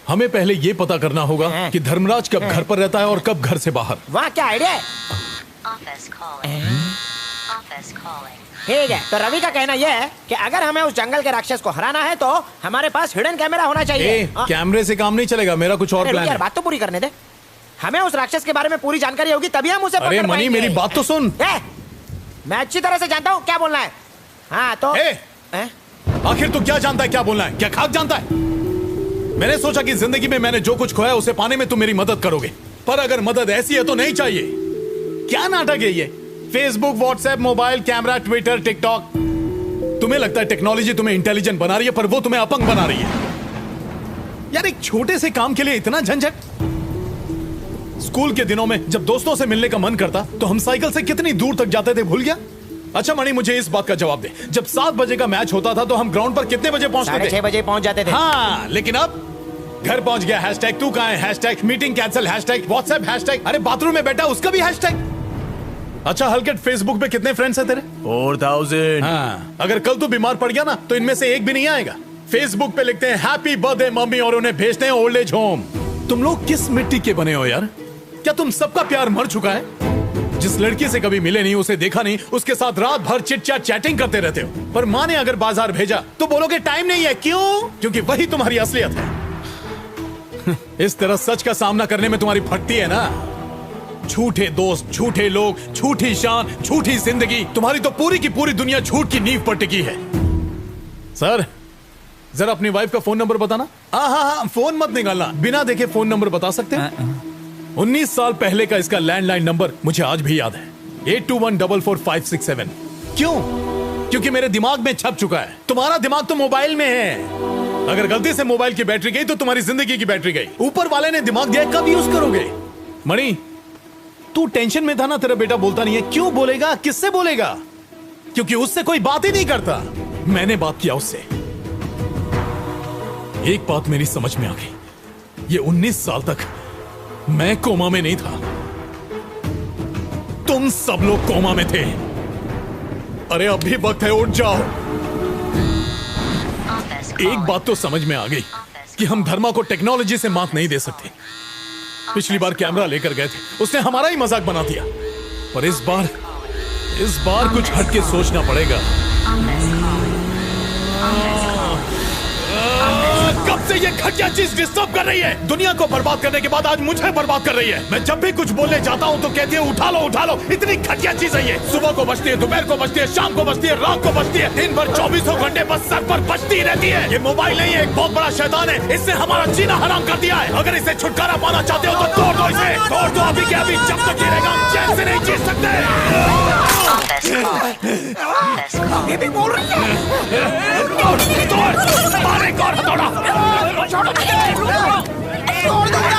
हमें पहले ये पता करना होगा कि धर्मराज कब घर पर रहता है और कब घर से बाहर। वाह, क्या आइडिया है। ठीक है, तो रवि का कहना यह है कि अगर हमें उस जंगल के राक्षस को हराना है तो हमारे पास हिडन कैमरा होना चाहिए। कैमरे से काम नहीं चलेगा, मेरा कुछ और प्लान है। बात तो पूरी करने दे। हमें उस राक्षस के बारे में पूरी जानकारी होगी तभी हम उसे पकड़ पाएंगे। मनी, मेरी बात तो सुन। मैं अच्छी तरह से जानता हूँ क्या बोलना है। हाँ तो आखिर तू क्या जानता है क्या बोलना है? क्या खाक जानता है? मैंने सोचा कि जिंदगी में मैंने जो कुछ खोया उसे पाने में तुम मेरी मदद करोगे, पर अगर मदद ऐसी है तो नहीं चाहिए। क्या नाटक है ये? Facebook, WhatsApp, mobile, camera, Twitter, TikTok. तुम्हें लगता है टेक्नोलॉजी तुम्हें इंटेलिजेंट बना रही है, पर वो तुम्हें अपंग बना रही है। यार, एक छोटे से काम के लिए इतना झंझट। स्कूल के दिनों में जब दोस्तों से मिलने का मन करता तो हम साइकिल से कितनी दूर तक जाते थे, भूल गया? अच्छा मणि, मुझे इस बात का जवाब दे, जब 7 बजे का मैच होता था तो हम ग्राउंड पर कितने बजे पहुंचते थे? 6:30 बजे पहुंच जाते थे। हाँ, लेकिन अब घर पहुंच गया हैशटैग तू कहां है, hashtag meeting cancel, hashtag WhatsApp, hashtag अरे बाथरूम में बैठा उसका भी हैशटैग। अच्छा हलकट, फेसबुक पे कितने फ्रेंड्स हैं तेरे? 4000। हाँ, अगर कल तू बीमार पड़ गया ना तो इनमें से एक भी नहीं आएगा। फेसबुक पे लिखते हैं हैप्पी बर्थडे मम्मी और उन्हें भेजते हैं ओल्ड एज होम। तुम लोग किस मिट्टी के बने हो यार? क्या तुम सबका प्यार मर चुका है? जिस लड़की से कभी मिले नहीं, उसे देखा नहीं, उसके साथ रात भर चिट चैट चैटिंग करते रहते हो, पर माँ ने अगर बाजार भेजा तो बोलोगे टाइम नहीं है। क्यों? क्योंकि वही तुम्हारी असलियत है। इस तरह सच का सामना करने में तुम्हारी फटती है ना। झूठे दोस्त, झूठे लोग, झूठी शान, झूठी जिंदगी। तुम्हारी तो पूरी की पूरी दुनिया झूठ की नींव पर टिकी है। सर, जरा अपनी वाइफ का फोन नंबर बताना। हाँ, फोन मत निकालना, बिना देखे फोन नंबर बता सकते हैं? 19 साल पहले का इसका लैंडलाइन नंबर मुझे आज भी याद है, 82144567। क्यों? क्योंकि मेरे दिमाग में छप चुका है। तुम्हारा दिमाग तो मोबाइल में है। अगर गलती से मोबाइल की बैटरी गई तो तुम्हारी जिंदगी की बैटरी गई। ऊपर वाले ने दिमाग दिया, कब यूज करोगे? मणि, तू टेंशन में था ना, तेरा बेटा बोलता नहीं है। क्यों बोलेगा? किससे बोलेगा? क्योंकि उससे कोई बात ही नहीं करता। मैंने बात किया उससे। एक बात मेरी समझ में आ गई, ये 19 साल तक मैं कोमा में नहीं था, तुम सब लोग कोमा में थे। अरे अभी वक्त है, उठ जाओ। एक बात तो समझ में आ गई कि हम धर्मा को टेक्नोलॉजी से मात नहीं दे सकते। पिछली बार कैमरा लेकर गए थे, उसने हमारा ही मजाक बना दिया, पर इस बार कुछ हटके सोचना पड़ेगा। कब से ये घटिया चीज डिस्टर्ब कर रही है? दुनिया को बर्बाद करने के बाद आज मुझे बर्बाद कर रही है। मैं जब भी कुछ बोलने जाता हूँ तो कहती है उठा लो उठा लो। इतनी घटिया चीज है ये। सुबह को बजती है, दोपहर को बजती है, शाम को बजती है, रात को बजती है, दिन भर 24 घंटे बस सर पर बजती रहती है। ये मोबाइल नहीं है, एक बहुत बड़ा शैतान है। इसने हमारा जीना हराम कर दिया है। अगर इसे छुटकारा पाना चाहते हो तो तोड़ दो इसे, तोड़ दो अभी के अभी। जब तक ये रहेगा हम चैन से नहीं जी सकते। ये भी बोल रही है। मारे कौन हथौड़ा? तोड़ दूंगा।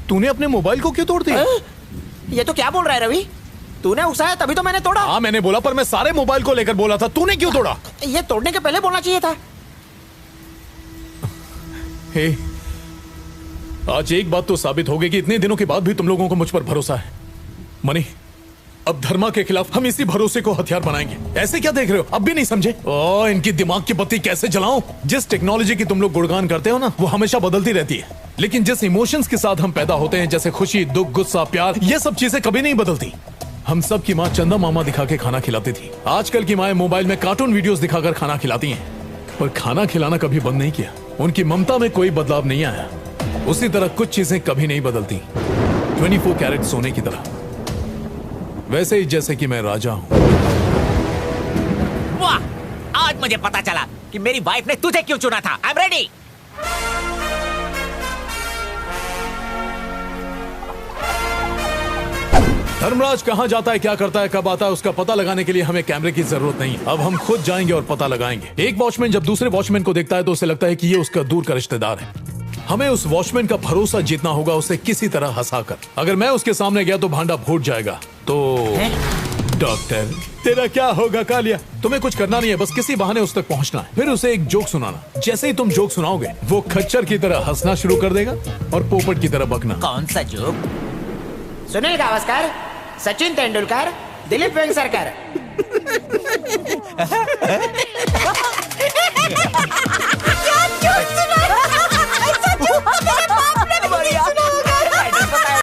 तूने अपने मोबाइल को क्यों तोड़ दिया? ये तो क्या बोल रहा है रवि? तूने उकसाया तभी तो मैंने तोड़ा। हाँ मैंने बोला, पर मैं सारे मोबाइल को लेकर बोला था। तूने क्यों तोड़ा? ये तोड़ने के पहले बोलना चाहिए था। आज एक बात तो साबित हो गई कि इतने दिनों के बाद भी तुम लोगों को मुझ पर भरोसा है। मनी, अब धर्मा के खिलाफ हम इसी भरोसे को हथियार बनाएंगे। ऐसे क्या देख रहे हो? अब भी नहीं समझे? इनकी दिमाग की बत्ती कैसे जलाऊं? जिस टेक्नोलॉजी की तुम लोग गुणगान करते हो ना, वो हमेशा बदलती रहती है, लेकिन जिस इमोशंस के साथ हम पैदा होते हैं, जैसे खुशी, दुख, गुस्सा, प्यार, ये सब चीजें कभी नहीं बदलती। हम सब की माँ चंदा मामा दिखा के खाना खिलाती थी। आजकल की माएं मोबाइल में कार्टून वीडियोस दिखाकर खाना खिलाती हैं, पर खाना खिलाना कभी बंद नहीं किया। उनकी ममता में कोई बदलाव नहीं आया। उसी तरह कुछ चीजें कभी नहीं बदलती, 24 कैरेट सोने की तरह, वैसे ही जैसे कि मैं राजा हूं। वाह, आज मुझे पता चला कि मेरी वाइफ ने तुझे क्यों चुना था। I am ready. धर्मराज कहां जाता है, क्या करता है, कब आता है, उसका पता लगाने के लिए हमें कैमरे की जरूरत नहीं। अब हम खुद जाएंगे और पता लगाएंगे। एक वॉचमैन जब दूसरे वॉचमैन को देखता है तो उसे लगता है कि ये उसका दूर का रिश्तेदार है। हमें उस वॉचमैन का भरोसा जीतना होगा, उसे किसी तरह हंसाकर। अगर मैं उसके सामने गया तो भांडा फूट जाएगा। तो डॉक्टर तेरा क्या होगा कालिया? तुम्हें कुछ करना नहीं है, बस किसी बहाने उस तक पहुंचना है, फिर उसे एक जोक सुनाना। जैसे ही तुम जोक सुनाओगे वो खच्चर की तरह हंसना शुरू कर देगा और पोपट की तरह बकना। कौन सा जोक? सुनील गावस्कर, सचिन तेंदुलकर, दिलीप वेंगसरकर।